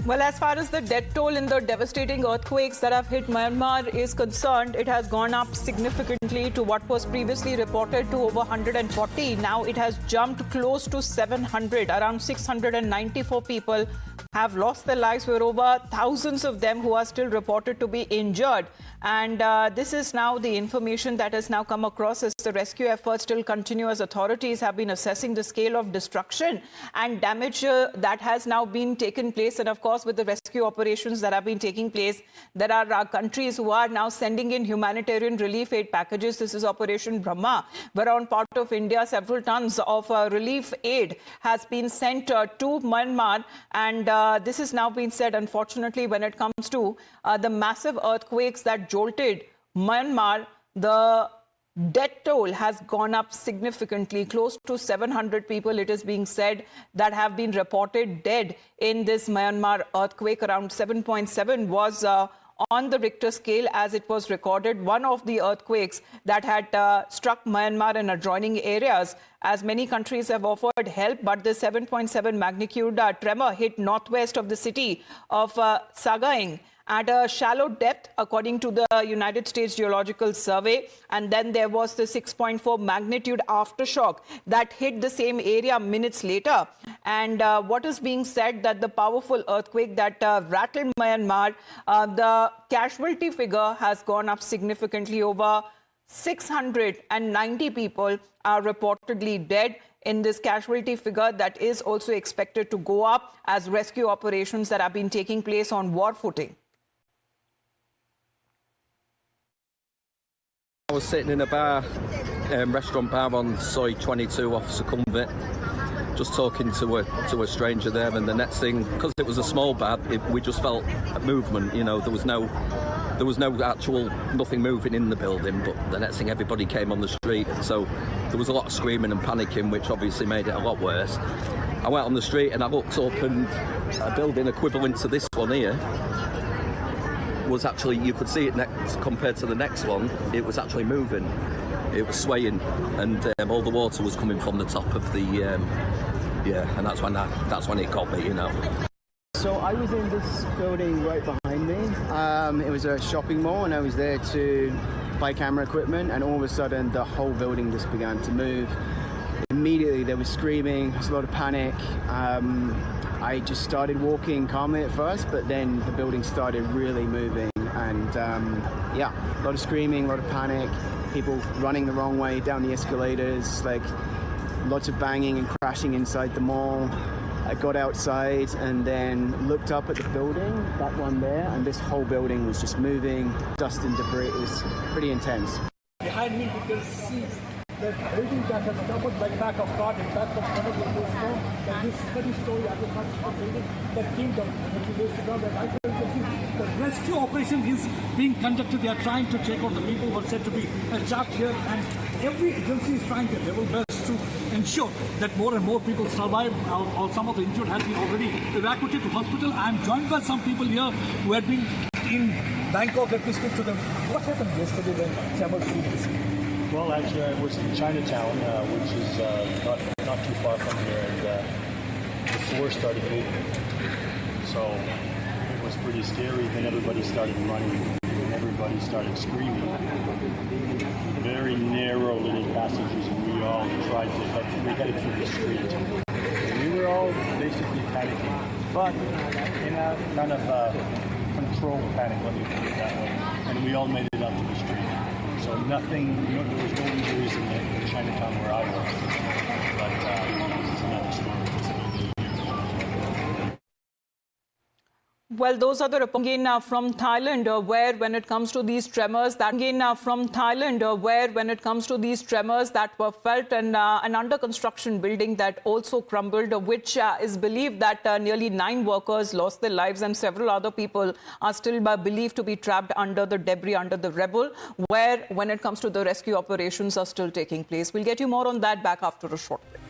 Well, as far as the death toll in the devastating earthquakes that have hit Myanmar is concerned, it has gone up significantly to what was previously reported to over 140. Now it has jumped close to 700. Around 694 people have lost their lives, where over thousands of them who are still reported to be injured. And this is now the information that has now come across as the rescue efforts still continue, as authorities have been assessing the scale of destruction and damage that has now been taken place. And of course, with the rescue operations that have been taking place, there are countries who are now sending in humanitarian relief aid packages. This is Operation Brahma, where on part of India, several tons of relief aid has been sent to Myanmar. And this has now been said, unfortunately, when it comes to the massive earthquakes that jolted Myanmar, the death toll has gone up significantly. Close to 700 people, it is being said, that have been reported dead in this Myanmar earthquake. Around 7.7 was on the Richter scale as it was recorded. One of the earthquakes that had struck Myanmar and adjoining areas, as many countries have offered help, but the 7.7 magnitude tremor hit northwest of the city of Sagaing at a shallow depth, according to the United States Geological Survey. And then there was the 6.4 magnitude aftershock that hit the same area minutes later. And what is being said, that the powerful earthquake that rattled Myanmar, the casualty figure has gone up significantly. Over 690 people are reportedly dead in this casualty figure that is also expected to go up as rescue operations that have been taking place on war footing. I was sitting in a bar, restaurant bar on Soy 22 off Sukhumvit, just talking to a stranger there, and the next thing, because it was a small bar, we just felt a movement. You know, there was no actual nothing moving in the building, but the next thing, everybody came on the street, and so there was a lot of screaming and panicking, which obviously made it a lot worse. I went on the street and I looked up, and a building equivalent to this one here was actually, you could see it next compared to the next one, it was actually moving. It was swaying, and all the water was coming from the top of the and that's when it got me, you know. So I was in this building right behind me. It was a shopping mall, and I was there to buy camera equipment, and all of a sudden the whole building just began to move. Immediately there was screaming, there was a lot of panic. I just started walking calmly at first, but then the building started really moving, and yeah, a lot of screaming, a lot of panic, people running the wrong way down the escalators, like lots of banging and crashing inside the mall. I got outside and then looked up at the building, that one there, and this whole building was just moving, dust and debris. It was pretty intense. Behind me, you can see the building that has toppled like back of car, in back of one of the doors, that this 30-story agricultural building that came down a few days ago. That I can see the rescue operation is being conducted. They are trying to take out the people who are said to be trapped here, and every agency is trying their level best to ensure that more and more people survive, or some of the injured have been already evacuated to hospital. I am joined by some people here who had been in Bangkok. Let me speak to them. What happened yesterday when traveled through this? Well, actually, I was in Chinatown, which is not too far from here, and the floor started moving. So it was pretty scary. Then everybody started running, and everybody started screaming. Very narrow little passages, and we all tried to headed for the street. We were all basically panicking, but in a kind of controlled panic, let me put it that way. And we all made it up to the street. So there was no injuries in Chinatown where I was. But this is another story. Well, those are the reports again from Thailand, where when it comes to these tremors, that were felt, and an under construction building that also crumbled, which is believed that nearly 9 workers lost their lives, and several other people are still believed to be trapped under the debris, under the rubble, where when it comes to the rescue operations are still taking place. We'll get you more on that back after a short break.